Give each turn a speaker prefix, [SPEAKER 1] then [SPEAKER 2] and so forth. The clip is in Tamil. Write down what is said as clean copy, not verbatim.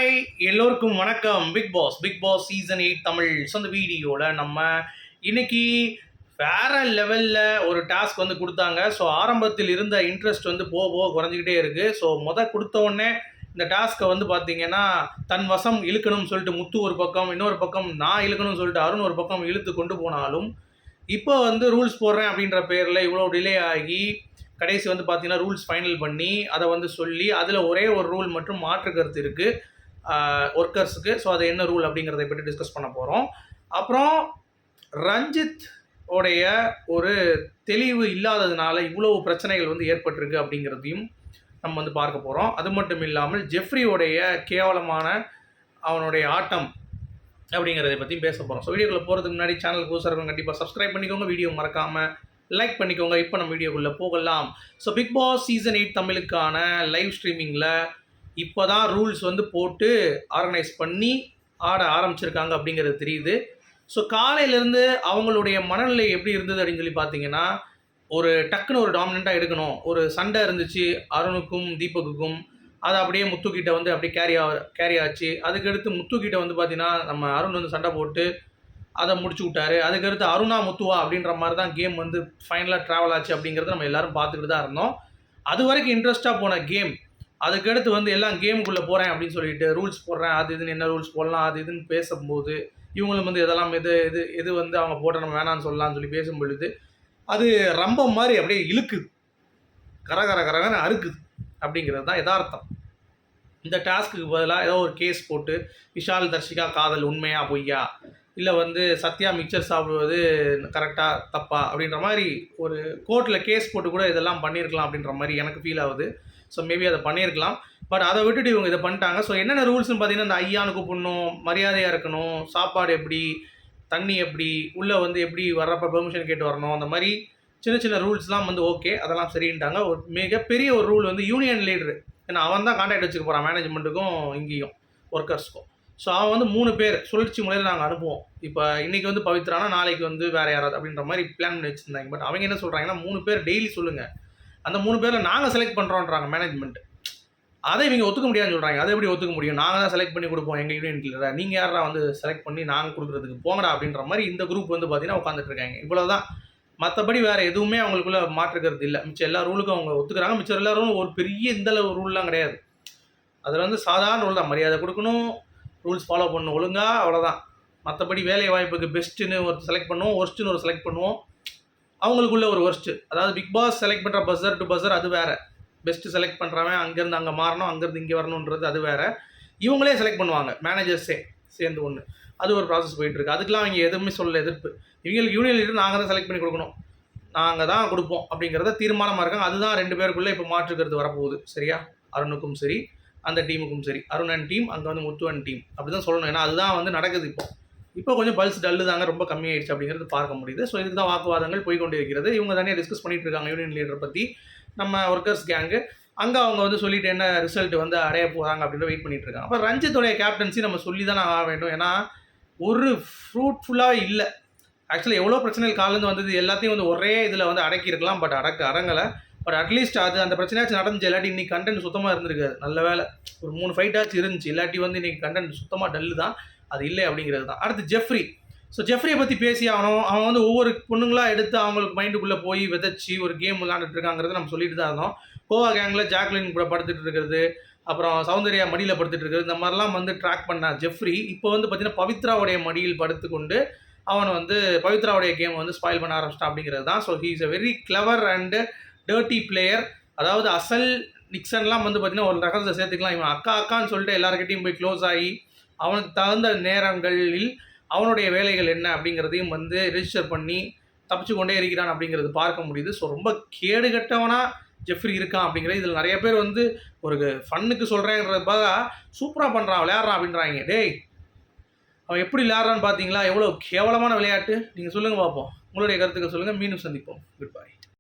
[SPEAKER 1] ஹாய் எல்லோருக்கும் வணக்கம். பிக் பாஸ் சீசன் 8 தமிழ் சொந்த வீடியோவில் நம்ம இன்னைக்கு வேற லெவலில் ஒரு டாஸ்க் வந்து கொடுத்தாங்க. ஸோ ஆரம்பத்தில் இருந்த இன்ட்ரெஸ்ட் வந்து போக போக குறைஞ்சிக்கிட்டே இருக்குது. ஸோ கொடுத்த உடனே இந்த டாஸ்க்கை வந்து பார்த்தீங்கன்னா தன் வசம் இழுக்கணும்னு சொல்லிட்டு முத்து ஒரு பக்கம், இன்னொரு பக்கம் நான் இழுக்கணும்னு சொல்லிட்டு அருண் ஒரு பக்கம் இழுத்து கொண்டு போனாலும் இப்போ வந்து ரூல்ஸ் போடுறேன் அப்படின்ற பேரில் இவ்வளோ டிலே ஆகி கடைசி வந்து பார்த்தீங்கன்னா ரூல்ஸ் ஃபைனல் பண்ணி அதை வந்து சொல்லி அதில் ஒரே ஒரு ரூல் மட்டும் மாற்று கருத்து இருக்குது ஒர்க்கர்ஸுக்கு. ஸோ அது என்ன ரூல் அப்படிங்கிறத பற்றி டிஸ்கஸ் பண்ண போகிறோம். அப்புறம் ரஞ்சித் உடைய ஒரு தெளிவு இல்லாததுனால இவ்வளோ பிரச்சனைகள் வந்து ஏற்பட்டிருக்கு அப்படிங்கிறதையும் நம்ம வந்து பார்க்க போகிறோம். அது மட்டும் இல்லாமல் ஜெஃப்ரியோடைய கேவலமான அவனுடைய ஆட்டம் அப்படிங்கிறத பற்றியும் பேச போகிறோம். ஸோ வீடியோக்குள்ளே போகிறதுக்கு முன்னாடி சேனலுக்கு புதுசாக கண்டிப்பாக சப்ஸ்கிரைப் பண்ணிக்கோங்க, வீடியோ மறக்காமல் லைக் பண்ணிக்கோங்க. இப்போ நம்ம வீடியோக்குள்ளே போகலாம். ஸோ பிக் பாஸ் சீசன் 8 தமிழுக்கான லைவ் ஸ்ட்ரீமிங்கில் இப்போ தான் ரூல்ஸ் வந்து போட்டு ஆர்கனைஸ் பண்ணி ஆட ஆரம்பிச்சிருக்காங்க அப்படிங்கிறது தெரியுது. ஸோ காலையிலேருந்து அவங்களுடைய மனநிலை எப்படி இருந்தது அப்படின்னு சொல்லி பார்த்தீங்கன்னா, ஒரு டக்குன்னு ஒரு டாமினண்ட்டாக எடுக்கணும். ஒரு சண்டை இருந்துச்சு அருணுக்கும் தீபக்குக்கும், அதை அப்படியே முத்துக்கிட்ட வந்து அப்படியே கேரி ஆச்சு. அதுக்கடுத்து முத்துக்கிட்ட வந்து பார்த்தீங்கன்னா நம்ம அருண் வந்து சண்டை போட்டு அதை முடிச்சு விட்டாரு. அதுக்கடுத்து அருணா முத்துவா அப்படின்ற மாதிரி தான் கேம் வந்து ஃபைனலாக ட்ராவல் ஆச்சு அப்படிங்கிறத நம்ம எல்லோரும் பார்த்துக்கிட்டு தான் இருந்தோம். அது வரைக்கும் இன்ட்ரெஸ்ட்டாக போன கேம் அதுக்கடுத்து வந்து எல்லாம் கேமுக்குள்ளே போகிறேன் அப்படின்னு சொல்லிட்டு ரூல்ஸ் போடுறேன், அது இதுன்னு என்ன ரூல்ஸ் போடலாம் அது இதுன்னு பேசும்போது இவங்களும் வந்து இதெல்லாம் எது வந்து அவங்க போட்ட நம்ம வேணான்னு சொல்லலாம்னு சொல்லி பேசும் பொழுது அது ரொம்ப மாதிரி அப்படியே இழுக்குது, கரகரன்னு அறுக்குது அப்படிங்கிறது தான் யதார்த்தம். இந்த டாஸ்க்கு பதிலாக ஏதோ ஒரு கேஸ் போட்டு விஷால் தர்ஷிகா காதல் உண்மையா பொய்யா, இல்லை வந்து சத்யா மிக்சர் சாப்பிடுவது கரெக்டாக தப்பா அப்படின்ற மாதிரி ஒரு கோர்ட்டில் கேஸ் போட்டு கூட இதெல்லாம் பண்ணியிருக்கலாம் அப்படின்ற மாதிரி எனக்கு ஃபீல் ஆகுது. ஸோ மேபி அதை பண்ணியிருக்கலாம். பட் அதை விட்டுட்டு இவங்க இதை பண்ணிட்டாங்க. ஸோ என்னென்ன ரூல்ஸ்னு பார்த்தீங்கன்னா, இந்த ஐயானு கூப்பிடணும், மரியாதையாக இருக்கணும், சாப்பாடு எப்படி, தண்ணி எப்படி, உள்ளே வந்து எப்படி வர்றப்போ பெர்மிஷன் கேட்டு வரணும், அந்த மாதிரி சின்ன சின்ன ரூல்ஸ்லாம் வந்து ஓகே அதெல்லாம் சரின்ட்டாங்க. ஒரு மிகப்பெரிய ஒரு ரூல் வந்து யூனியன் லீடரு, ஏன்னா அவன் தான் கான்டாக்ட் வச்சுக்க போகிறான் மேனேஜ்மெண்ட்டுக்கும் இங்கேயும் ஒர்க்கர்ஸ்க்கும். ஸோ அவன் வந்து 3 பேர் சுழற்சி முறையில் நாங்கள் அனுப்புவோம். இப்போ இன்றைக்கி வந்து பவித்ரானா நாளைக்கு வந்து வேறு யாராவது அப்படின்ற மாதிரி பிளான் பண்ணி வச்சுருந்தாங்க. பட் அவங்க என்ன சொல்கிறாங்கன்னா 3 பேர் டெய்லி சொல்லுங்கள், அந்த 3 பேரில் நாங்கள் செலக்ட் பண்ணுறோன்றாங்க மேனேஜ்மெண்ட். அதை இவங்க ஒத்துக்க முடியாதுன்னு சொல்கிறாங்க. அதை எப்படி ஒத்துக்க முடியும், நாங்கள் தான் செலக்ட் பண்ணி கொடுப்போம் எங்கள் யூனியன்ல, நீங்கள் யாரா வந்து செலக்ட் பண்ணி நாங்கள் கொடுக்குறதுக்கு போங்கடா அப்படின்ற மாதிரி இந்த குரூப் வந்து பார்த்தீங்கன்னா உட்காந்துட்டு இருக்காங்க. இவ்வளோ தான், மற்றபடி வேறு எதுவுமே அவங்களுக்குள்ள மாற்றுக்கிறது இல்லை. மிச்சம் எல்லா ரூலுக்கும் அவங்க ஒத்துக்கிறாங்க. மிச்சம் எல்லா ரூலும் ஒரு பெரிய இந்த ரூல்லாம் கிடையாது. அதில் வந்து சாதாரண ரூல் தான், மரியாதை கொடுக்கணும், ரூல்ஸ் ஃபாலோ பண்ணணும் ஒழுங்காக, அவ்வளோதான். மற்றபடி வேலை வாய்ப்புக்கு பெஸ்ட்டுன்னு ஒரு செலக்ட் பண்ணுவோம், ஒர்ஸ்ட்டுன்னு ஒரு செலக்ட் பண்ணுவோம். அவங்களுக்குள்ள ஒரு ஒர்ஸ்ட்டு, அதாவது பிக் பாஸ் செலக்ட் பண்ணுற பஸ்ஸர் டு பஸ்ஸர் அது வேறு, பெஸ்ட்டு செலக்ட் பண்ணுறவன் அங்கேருந்து அங்கே மாறணும், அங்கேருந்து இங்கே வரணுன்றது அது வேறு. இவங்களே செலக்ட் பண்ணுவாங்க மேனேஜர்ஸே சேர்ந்து ஒன்று, அது ஒரு ப்ராசஸ் போயிட்டுருக்கு. அதுக்கெலாம் அவங்க எதுவுமே சொல்ல எதிர்ப்பு. இவங்களுக்கு யூனியன் லீடர் நாங்கள் தான் செலக்ட் பண்ணி கொடுக்கணும், நாங்கள் தான் கொடுப்போம் அப்படிங்கிறத தீர்மானமாக இருக்காங்க. அதுதான் 2 பேருக்குள்ளே இப்போ மாற்றுக்கிறது வரப்போகுது. சரியா, அருணுக்கும் சரி அந்த டீமுக்கும் சரி, அருண் அண்ட் டீம், அங்கே வந்து முத்து அண்ட் டீம், அப்படி தான் சொல்லணும். ஏன்னா அதுதான் வந்து நடக்குது. இப்போ கொஞ்சம் பல்ஸ் டல்லு தாங்க, ரொம்ப கம்மியாயிடுச்சு அப்படிங்கிறது பார்க்க முடியுது. ஸோ இதுக்கு தான் வாக்குவாதங்கள் போய்கொண்டே இருக்கிறது. இவங்க தானே டிஸ்கஸ் பண்ணிட்டு இருக்காங்க யூனியன் லீடரை பற்றி, நம்ம ஒர்க்கர்ஸ் கேங்கு. அங்கே அவங்க வந்து சொல்லிட்டு என்ன ரிசல்ட் வந்து அடைய போகிறாங்க அப்படின்னு வெயிட் பண்ணிட்டு இருக்காங்க. அப்போ ரஞ்சித்தோடைய கேப்டன்சி நம்ம சொல்லி தானே ஆக வேண்டும். ஏன்னா ஒரு ஃப்ரூட்ஃபுல்லாக இல்லை. ஆக்சுவலி எவ்வளோ பிரச்சனைகள் காலேருந்து வந்தது எல்லாத்தையும் வந்து ஒரே இதில் வந்து அடக்கியிருக்கலாம். பட் அடங்கலை. பட் அட்லீஸ்ட் அந்த பிரச்சனையாச்சும் நடந்துச்சு. இல்லாட்டி இன்றைக்கி கண்டென்ட் சுத்தமாக இருந்திருக்காது. நல்ல வேலை ஒரு 3 ஃபைட்டாச்சும் இருந்துச்சு. இல்லாட்டி வந்து இன்றைக்கி கண்டென்ட் சுத்தமாக டல்லு தான். அது இல்லை அப்படிங்கிறது தான். அடுத்து ஜெஃப்ரி. ஸோ ஜெஃப்ரியை பற்றி பேசி ஆகணும். அவன் வந்து ஒவ்வொரு பொண்ணுங்களாக எடுத்து அவங்களுக்கு மைண்டுக்குள்ளே போய் விதைச்சி ஒரு கேம் விளாண்டுட்டு இருக்காங்கிறது நம்ம சொல்லிட்டு தான் இருந்தோம். கோவா கேங்கில் ஜாக்லின் கூட படுத்துட்டு இருக்கிறது, அப்புறம் சௌந்தர்யா மடியில் படுத்துட்டு இருக்கிறது, இந்த மாதிரிலாம் வந்து ட்ராக் பண்ண ஜெஃப்ரி இப்போ வந்து பார்த்திங்கன்னா பவித்ராவுடைய மடியில் படுத்துக்கொண்டு அவன் வந்து பவித்ராவுடைய கேம் வந்து ஸ்பாயில் பண்ண ஆரம்பிச்சிட்டான் அப்படிங்கிறது தான். So he is a very clever and dirty player. அதாவது அசல் நிக்சன்லாம் வந்து பார்த்திங்கன்னா ஒரு ரகத்தை சேர்த்துக்கலாம். இவன் அக்கான்னு சொல்லிட்டு எல்லாருக்கிட்டையும் போய் க்ளோஸ் ஆகி அவனுக்கு தகுந்த நேரங்களில் அவனுடைய வேலைகள் என்ன அப்படிங்கிறதையும் வந்து ரெஜிஸ்டர் பண்ணி தப்பிச்சு கொண்டே இருக்கிறான் அப்படிங்கிறது பார்க்க முடியுது. ஸோ ரொம்ப கேடுகட்டவனாக ஜெஃப்ரி இருக்கான் அப்படிங்கிறது. இதில் நிறைய பேர் வந்து ஒரு ஃபன்னுக்கு சொல்கிறேங்கிறதுக்காக சூப்பராக பண்ணுறான், விளையாடுறான் அப்படின்றாங்க. டேய், அவன் எப்படி விளையாடுறான்னு பார்த்தீங்களா? எவ்வளோ கேவலமான விளையாட்டு. நீங்கள் சொல்லுங்கள் பார்ப்போம், உங்களுடைய கருத்துக்கள் சொல்லுங்கள். மீண்டும் சந்திப்போம். Good bye.